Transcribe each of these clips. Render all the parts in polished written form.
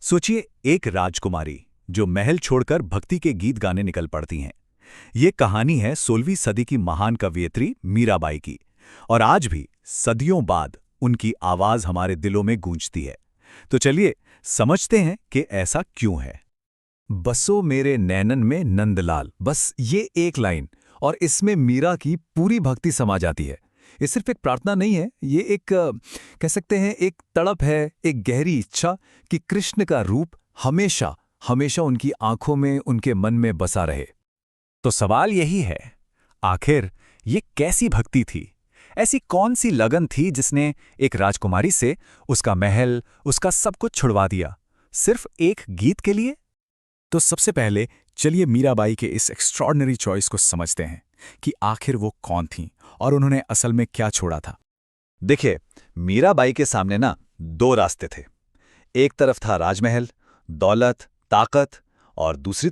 सोचिए, एक राजकुमारी जो महल छोड़कर भक्ति के गीत गाने निकल पड़ती हैं। ये कहानी है 16वीं सदी की महान कवयित्री मीराबाई की। और आज भी सदियों बाद उनकी आवाज हमारे दिलों में गूंजती है। तो चलिए समझते हैं कि ऐसा क्यों है। बसो मेरे नैनन में नंदलाल, बस ये एक लाइन और इसमें मीरा की पूरी भक्ति समा जाती है। ये सिर्फ एक प्रार्थना नहीं है, ये एक कह सकते हैं एक तड़प है, एक गहरी इच्छा कि कृष्ण का रूप हमेशा हमेशा उनकी आंखों में, उनके मन में बसा रहे। तो सवाल यही है, आखिर ये कैसी भक्ति थी? ऐसी कौन सी लगन थी जिसने एक राजकुमारी से उसका महल, उसका सब कुछ छुड़वा दिया, सिर्फ एक गीत के लिए? तो सबसे पहले चलिए मीराबाई के इस एक्स्ट्रॉर्डिनरी चॉइस को समझते हैं कि आखिर वो कौन थीं और उन्होंने असल में क्या छोड़ा था। देखिए, मीराबाई के सामने ना दो रास्ते थे। एक तरफ था राजमहल, दौलत, ताकत, और दूसरी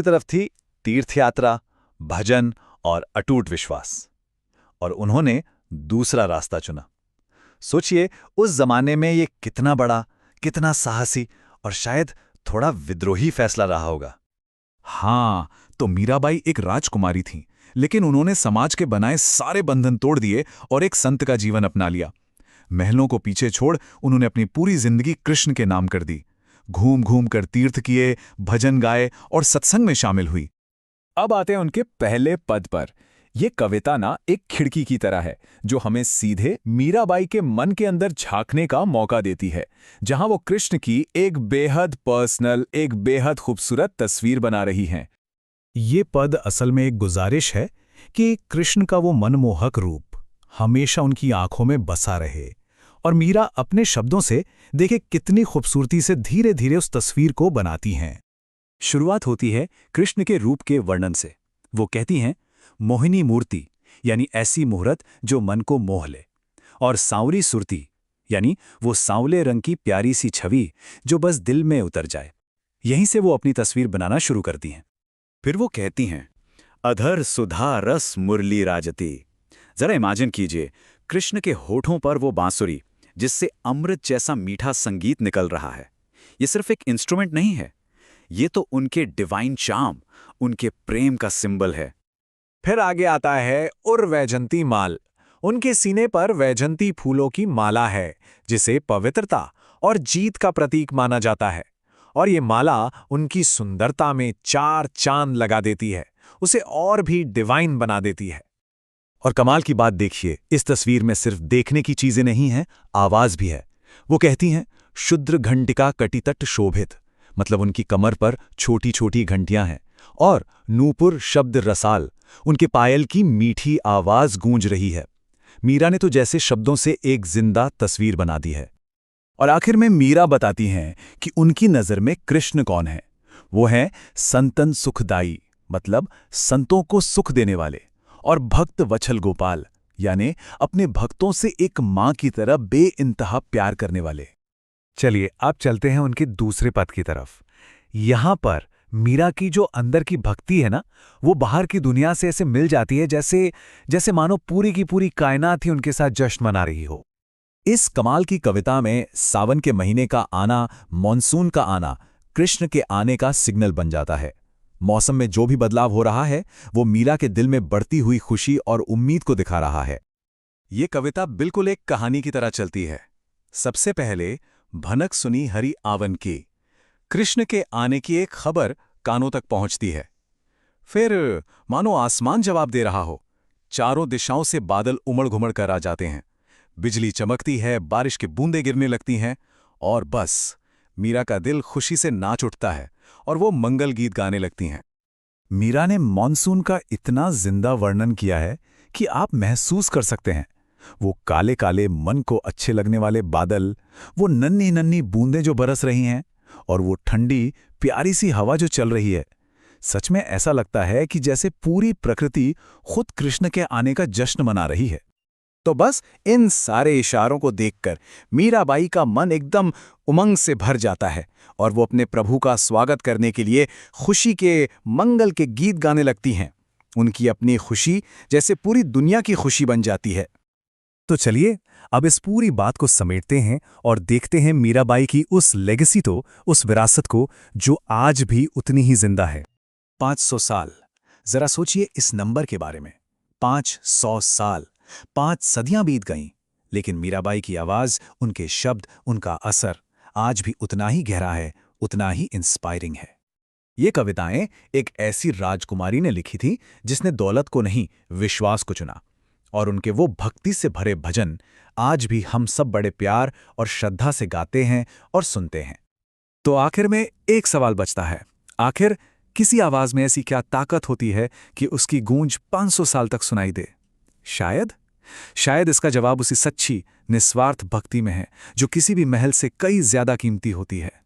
तरफ थी तीर्थयात्रा, भजन और अटूट विश्वास। और उन्होंने दूसरा रास्ता चुना। सोचिए, उस जमाने में ये कितना बड़ा, कितना साहसी और शायद थोड़ा विद्रोही फैसला रहा होगा। हाँ, तो मीराबाई एक राजकुमारी थीं, लेकिन उन्होंने समाज के बनाए सारे बंधन तोड़ दिए और एक संत का जीवन अपना लिया। महलों को पीछे छोड़ उन्होंने अपनी पूरी जिंदगी कृष्ण के नाम कर दी। घूम घूम कर तीर्थ किए, भजन गाए और सत्संग में शामिल हुई। अब आते हैं उनके पहले पद पर। ये कविता ना एक खिड़की की तरह है जो हमें सीधे मीराबाई के मन के अंदर झांकने का मौका देती है, जहां वो कृष्ण की एक बेहद पर्सनल, एक बेहद खूबसूरत तस्वीर बना रही हैं। ये पद असल में एक गुजारिश है कि कृष्ण का वो मनमोहक रूप हमेशा उनकी आंखों में बसा रहे। और मीरा अपने शब्दों से देखे कितनी खूबसूरती से धीरे धीरे उस तस्वीर को बनाती हैं। शुरुआत होती है कृष्ण के रूप के वर्णन से। वो कहती हैं, मोहिनी मूर्ति यानी ऐसी मुहूर्त जो मन को मोह ले, और सांवरी सुरती यानी वो सांवले रंग की प्यारी सी छवि जो बस दिल में उतर जाए। यहीं से वो अपनी तस्वीर बनाना शुरू करती हैं। फिर वो कहती हैं, अधर सुधा रस मुरली राजती। जरा इमेजिन कीजिए, कृष्ण के होठों पर वो बांसुरी जिससे अमृत जैसा मीठा संगीत निकल रहा है। ये सिर्फ एक इंस्ट्रूमेंट नहीं है, ये तो उनके डिवाइन चार्म, उनके प्रेम का सिंबल है। फिर आगे आता है उर्वैजंती माल। उनके सीने पर वैजंती फूलों की माला है जिसे पवित्रता और जीत का प्रतीक माना जाता है। और ये माला उनकी सुंदरता में चार चांद लगा देती है, उसे और भी डिवाइन बना देती है। और कमाल की बात देखिए, इस तस्वीर में सिर्फ देखने की चीजें नहीं हैं, आवाज भी है। वो कहती हैं, शुद्र घंटिका कटितट शोभित, मतलब उनकी कमर पर छोटी छोटी घंटियां हैं। और नूपुर शब्द रसाल, उनके पायल की मीठी आवाज गूंज रही है। मीरा ने तो जैसे शब्दों से एक जिंदा तस्वीर बना दी है। और आखिर में मीरा बताती हैं कि उनकी नजर में कृष्ण कौन है। वो हैं संतन सुखदाई, मतलब संतों को सुख देने वाले, और भक्त वत्सल गोपाल, यानी अपने भक्तों से एक मां की तरह बेइंतहा प्यार करने वाले। चलिए अब चलते हैं उनके दूसरे पद की तरफ। यहां पर मीरा की जो अंदर की भक्ति है ना, वो बाहर की दुनिया से ऐसे मिल जाती है जैसे जैसे मानो पूरी की पूरी कायनात ही उनके साथ जश्न मना रही हो। इस कमाल की कविता में सावन के महीने का आना, मॉनसून का आना, कृष्ण के आने का सिग्नल बन जाता है। मौसम में जो भी बदलाव हो रहा है वो मीरा के दिल में बढ़ती हुई खुशी और उम्मीद को दिखा रहा है। ये कविता बिल्कुल एक कहानी की तरह चलती है। सबसे पहले भनक सुनी हरि आवन की, कृष्ण के आने की एक खबर कानों तक पहुंचती है। फिर मानो आसमान जवाब दे रहा हो, चारों दिशाओं से बादल उमड़ घुमड़ कर आ जाते हैं, बिजली चमकती है, बारिश की बूंदें गिरने लगती हैं, और बस मीरा का दिल खुशी से नाच उठता है और वो मंगल गीत गाने लगती हैं। मीरा ने मॉनसून का इतना जिंदा वर्णन किया है कि आप महसूस कर सकते हैं। वो काले काले मन को अच्छे लगने वाले बादल, वो नन्ही नन्ही बूंदें जो बरस रही हैं, और वो ठंडी प्यारी सी हवा जो चल रही है। सच में ऐसा लगता है कि जैसे पूरी प्रकृति खुद कृष्ण के आने का जश्न मना रही है। तो बस इन सारे इशारों को देखकर मीराबाई का मन एकदम उमंग से भर जाता है और वो अपने प्रभु का स्वागत करने के लिए खुशी के, मंगल के गीत गाने लगती हैं। उनकी अपनी खुशी जैसे पूरी दुनिया की खुशी बन जाती है। तो चलिए अब इस पूरी बात को समेटते हैं और देखते हैं मीराबाई की उस लेगेसी तो, उस विरासत को जो आज भी उतनी ही जिंदा है। 500 साल। जरा सोचिए इस नंबर के बारे में। 500 साल, 5 सदियां बीत गईं, लेकिन मीराबाई की आवाज, उनके शब्द, उनका असर आज भी उतना ही गहरा है, उतना ही इंस्पायरिंग है। ये कविताएं एक ऐसी राजकुमारी ने लिखी थी जिसने दौलत को नहीं, विश्वास को चुना, और उनके वो भक्ति से भरे भजन आज भी हम सब बड़े प्यार और श्रद्धा से गाते हैं और सुनते हैं। तो आखिर में एक सवाल बचता है, आखिर किसी आवाज में ऐसी क्या ताकत होती है कि उसकी गूंज 500 साल तक सुनाई दे? शायद इसका जवाब उसी सच्ची, निस्वार्थ भक्ति में है जो किसी भी महल से कई ज्यादा कीमती होती है।